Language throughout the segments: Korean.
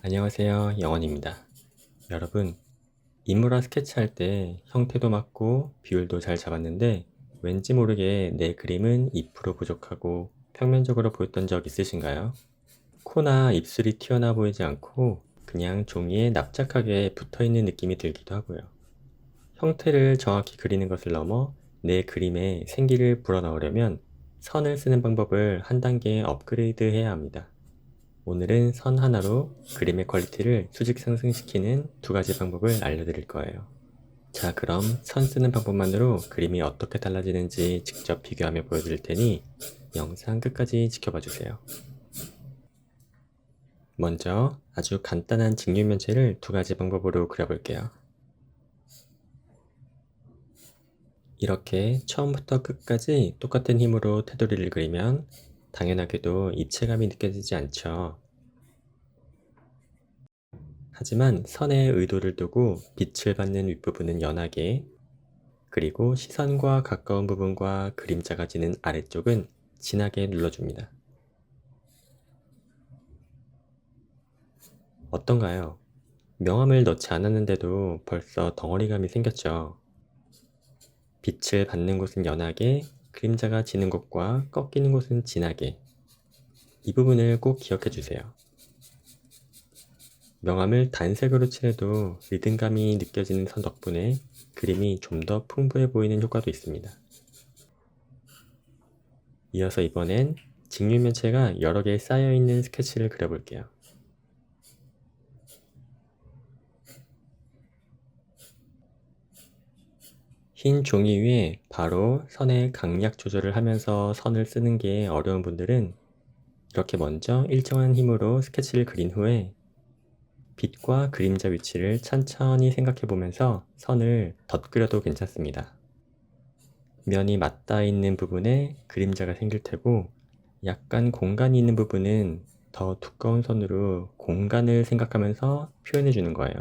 안녕하세요. 영원입니다. 여러분, 인물화 스케치할 때 형태도 맞고 비율도 잘 잡았는데 왠지 모르게 내 그림은 2% 부족하고 평면적으로 보였던 적 있으신가요? 코나 입술이 튀어나와 보이지 않고 그냥 종이에 납작하게 붙어있는 느낌이 들기도 하고요. 형태를 정확히 그리는 것을 넘어 내 그림에 생기를 불어넣으려면 선을 쓰는 방법을 한 단계 업그레이드 해야 합니다. 오늘은 선 하나로 그림의 퀄리티를 수직 상승시키는 두 가지 방법을 알려드릴 거예요. 자, 그럼 선 쓰는 방법만으로 그림이 어떻게 달라지는지 직접 비교하며 보여드릴 테니 영상 끝까지 지켜봐 주세요. 먼저 아주 간단한 직육면체를 두 가지 방법으로 그려볼게요. 이렇게 처음부터 끝까지 똑같은 힘으로 테두리를 그리면 당연하게도 입체감이 느껴지지 않죠. 하지만 선에 의도를 두고 빛을 받는 윗부분은 연하게, 그리고 시선과 가까운 부분과 그림자가 지는 아래쪽은 진하게 눌러줍니다. 어떤가요? 명암을 넣지 않았는데도 벌써 덩어리감이 생겼죠. 빛을 받는 곳은 연하게, 그림자가 지는 곳과 꺾이는 곳은 진하게. 이 부분을 꼭 기억해 주세요. 명암을 단색으로 칠해도 리듬감이 느껴지는 선 덕분에 그림이 좀 더 풍부해 보이는 효과도 있습니다. 이어서 이번엔 직육면체가 여러 개 쌓여있는 스케치를 그려볼게요. 흰 종이 위에 바로 선의 강약 조절을 하면서 선을 쓰는 게 어려운 분들은 이렇게 먼저 일정한 힘으로 스케치를 그린 후에 빛과 그림자 위치를 천천히 생각해 보면서 선을 덧그려도 괜찮습니다. 면이 맞닿아 있는 부분에 그림자가 생길 테고 약간 공간이 있는 부분은 더 두꺼운 선으로 공간을 생각하면서 표현해 주는 거예요.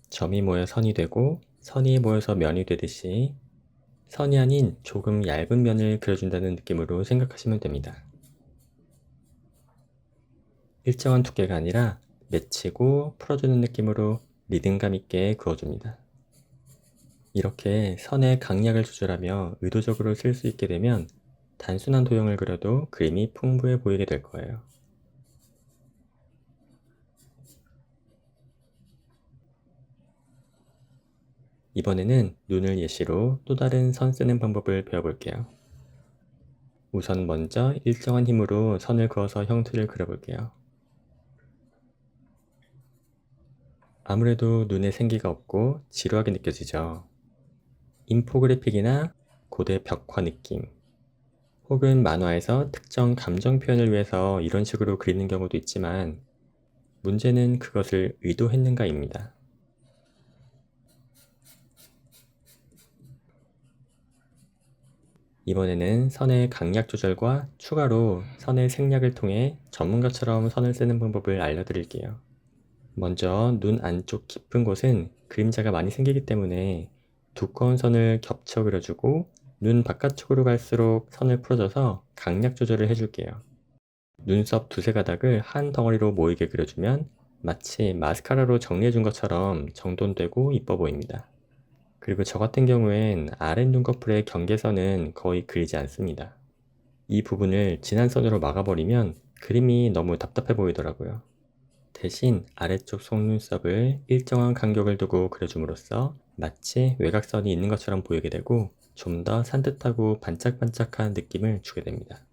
점이 모여 선이 되고 선이 모여서 면이 되듯이 선이 아닌 조금 얇은 면을 그려준다는 느낌으로 생각하시면 됩니다. 일정한 두께가 아니라 맺히고 풀어주는 느낌으로 리듬감 있게 그어줍니다. 이렇게 선의 강약을 조절하며 의도적으로 쓸 수 있게 되면 단순한 도형을 그려도 그림이 풍부해 보이게 될 거예요. 이번에는 눈을 예시로 또 다른 선 쓰는 방법을 배워볼게요. 우선 먼저 일정한 힘으로 선을 그어서 형태를 그려볼게요. 아무래도 눈에 생기가 없고 지루하게 느껴지죠. 인포그래픽이나 고대 벽화 느낌, 혹은 만화에서 특정 감정 표현을 위해서 이런 식으로 그리는 경우도 있지만 문제는 그것을 의도했는가입니다. 이번에는 선의 강약 조절과 추가로 선의 생략을 통해 전문가처럼 선을 쓰는 방법을 알려드릴게요. 먼저 눈 안쪽 깊은 곳은 그림자가 많이 생기기 때문에 두꺼운 선을 겹쳐 그려주고 눈 바깥쪽으로 갈수록 선을 풀어줘서 강약 조절을 해줄게요. 눈썹 두세 가닥을 한 덩어리로 모이게 그려주면 마치 마스카라로 정리해준 것처럼 정돈되고 이뻐 보입니다. 그리고 저 같은 경우엔 아랫 눈꺼풀의 경계선은 거의 그리지 않습니다. 이 부분을 진한 선으로 막아버리면 그림이 너무 답답해 보이더라고요. 대신 아래쪽 속눈썹을 일정한 간격을 두고 그려줌으로써 마치 외곽선이 있는 것처럼 보이게 되고 좀 더 산뜻하고 반짝반짝한 느낌을 주게 됩니다.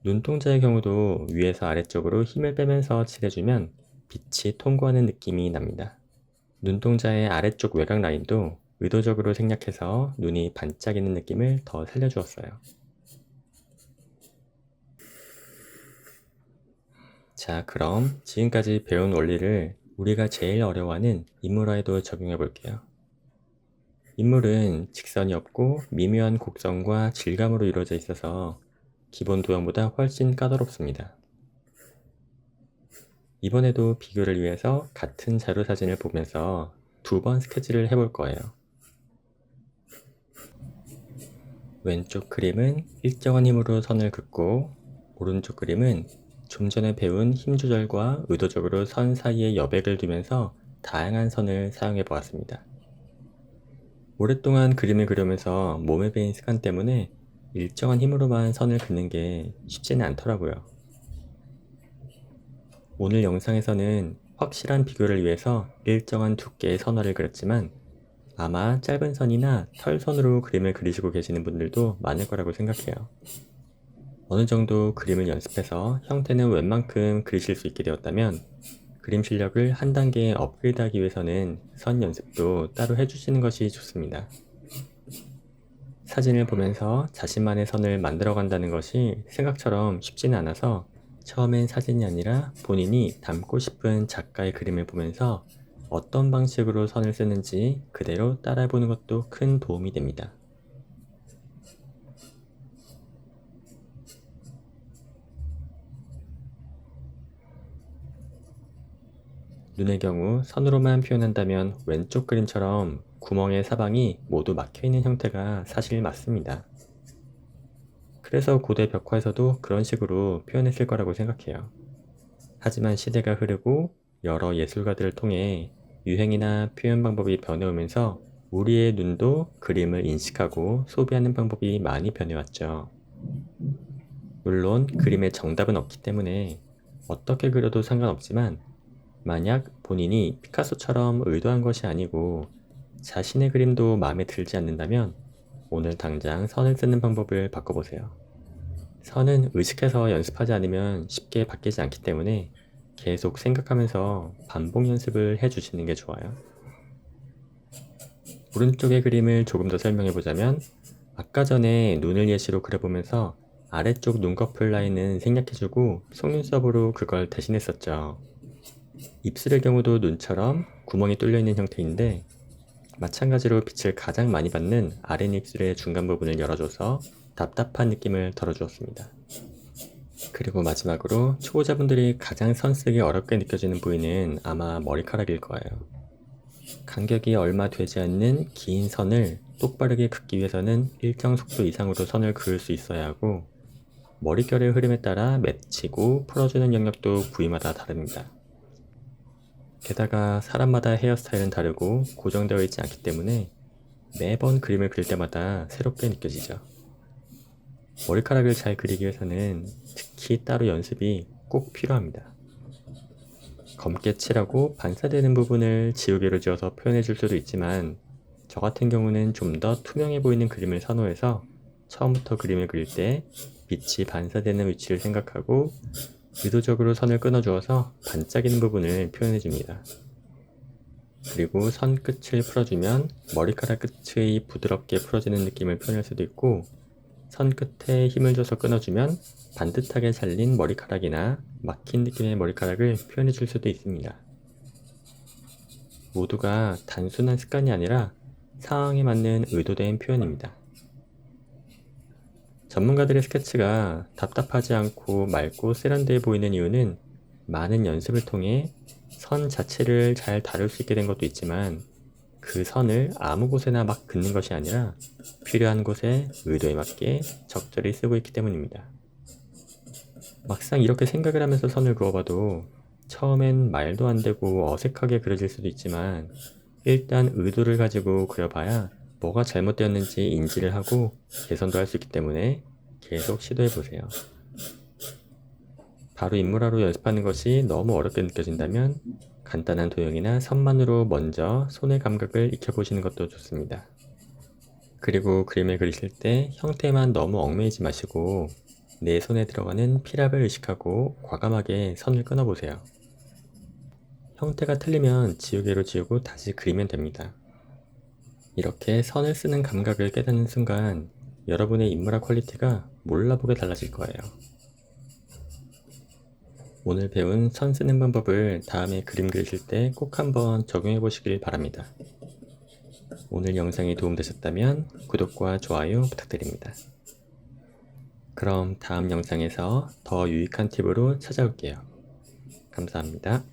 눈동자의 경우도 위에서 아래쪽으로 힘을 빼면서 칠해주면 빛이 통과하는 느낌이 납니다. 눈동자의 아래쪽 외곽 라인도 의도적으로 생략해서 눈이 반짝이는 느낌을 더 살려주었어요. 자, 그럼 지금까지 배운 원리를 우리가 제일 어려워하는 인물화에도 적용해 볼게요. 인물은 직선이 없고 미묘한 곡선과 질감으로 이루어져 있어서 기본 도형보다 훨씬 까다롭습니다. 이번에도 비교를 위해서 같은 자료 사진을 보면서 두 번 스케치를 해볼 거예요. 왼쪽 그림은 일정한 힘으로 선을 긋고 오른쪽 그림은 좀 전에 배운 힘 조절과 의도적으로 선 사이에 여백을 두면서 다양한 선을 사용해 보았습니다. 오랫동안 그림을 그려오면서 몸에 배인 습관 때문에 일정한 힘으로만 선을 긋는 게 쉽지는 않더라고요. 오늘 영상에서는 확실한 비교를 위해서 일정한 두께의 선화를 그렸지만 아마 짧은 선이나 털선으로 그림을 그리시고 계시는 분들도 많을 거라고 생각해요. 어느 정도 그림을 연습해서 형태는 웬만큼 그리실 수 있게 되었다면 그림 실력을 한 단계 업그레이드하기 위해서는 선 연습도 따로 해주시는 것이 좋습니다. 사진을 보면서 자신만의 선을 만들어 간다는 것이 생각처럼 쉽지는 않아서 처음엔 사진이 아니라 본인이 닮고 싶은 작가의 그림을 보면서 어떤 방식으로 선을 쓰는지 그대로 따라해보는 것도 큰 도움이 됩니다. 눈의 경우 선으로만 표현한다면 왼쪽 그림처럼 구멍의 사방이 모두 막혀있는 형태가 사실 맞습니다. 그래서 고대 벽화에서도 그런 식으로 표현했을 거라고 생각해요. 하지만 시대가 흐르고 여러 예술가들을 통해 유행이나 표현 방법이 변해오면서 우리의 눈도 그림을 인식하고 소비하는 방법이 많이 변해왔죠. 물론 그림의 정답은 없기 때문에 어떻게 그려도 상관없지만 만약 본인이 피카소처럼 의도한 것이 아니고 자신의 그림도 마음에 들지 않는다면 오늘 당장 선을 쓰는 방법을 바꿔보세요. 선은 의식해서 연습하지 않으면 쉽게 바뀌지 않기 때문에 계속 생각하면서 반복 연습을 해주시는 게 좋아요. 오른쪽의 그림을 조금 더 설명해 보자면 아까 전에 눈을 예시로 그려보면서 아래쪽 눈꺼풀 라인은 생략해주고 속눈썹으로 그걸 대신했었죠. 입술의 경우도 눈처럼 구멍이 뚫려 있는 형태인데 마찬가지로 빛을 가장 많이 받는 아랫입술의 중간 부분을 열어줘서 답답한 느낌을 덜어주었습니다. 그리고 마지막으로 초보자분들이 가장 선쓰기 어렵게 느껴지는 부위는 아마 머리카락일 거예요. 간격이 얼마 되지 않는 긴 선을 똑바르게 긋기 위해서는 일정 속도 이상으로 선을 그을 수 있어야 하고 머릿결의 흐름에 따라 맺히고 풀어주는 영역도 부위마다 다릅니다. 게다가 사람마다 헤어스타일은 다르고 고정되어 있지 않기 때문에 매번 그림을 그릴 때마다 새롭게 느껴지죠. 머리카락을 잘 그리기 위해서는 특히 따로 연습이 꼭 필요합니다. 검게 칠하고 반사되는 부분을 지우개로 지어서 표현해 줄 수도 있지만 저 같은 경우는 좀 더 투명해 보이는 그림을 선호해서 처음부터 그림을 그릴 때 빛이 반사되는 위치를 생각하고 의도적으로 선을 끊어 주어서 반짝이는 부분을 표현해 줍니다. 그리고 선 끝을 풀어주면 머리카락 끝의 부드럽게 풀어지는 느낌을 표현할 수도 있고 선 끝에 힘을 줘서 끊어주면 반듯하게 잘린 머리카락이나 막힌 느낌의 머리카락을 표현해 줄 수도 있습니다. 모두가 단순한 습관이 아니라 상황에 맞는 의도된 표현입니다. 전문가들의 스케치가 답답하지 않고 맑고 세련되어 보이는 이유는 많은 연습을 통해 선 자체를 잘 다룰 수 있게 된 것도 있지만 그 선을 아무 곳에나 막 긋는 것이 아니라 필요한 곳에 의도에 맞게 적절히 쓰고 있기 때문입니다. 막상 이렇게 생각을 하면서 선을 그어봐도 처음엔 말도 안 되고 어색하게 그려질 수도 있지만 일단 의도를 가지고 그려봐야 뭐가 잘못되었는지 인지를 하고 개선도 할 수 있기 때문에 계속 시도해보세요. 바로 인물화로 연습하는 것이 너무 어렵게 느껴진다면 간단한 도형이나 선만으로 먼저 손의 감각을 익혀보시는 것도 좋습니다. 그리고 그림을 그리실 때 형태만 너무 얽매이지 마시고 내 손에 들어가는 피랍을 의식하고 과감하게 선을 끊어보세요. 형태가 틀리면 지우개로 지우고 다시 그리면 됩니다. 이렇게 선을 쓰는 감각을 깨닫는 순간 여러분의 인물화 퀄리티가 몰라보게 달라질 거예요. 오늘 배운 선 쓰는 방법을 다음에 그림 그리실 때 꼭 한번 적용해 보시길 바랍니다. 오늘 영상이 도움되셨다면 구독과 좋아요 부탁드립니다. 그럼 다음 영상에서 더 유익한 팁으로 찾아올게요. 감사합니다.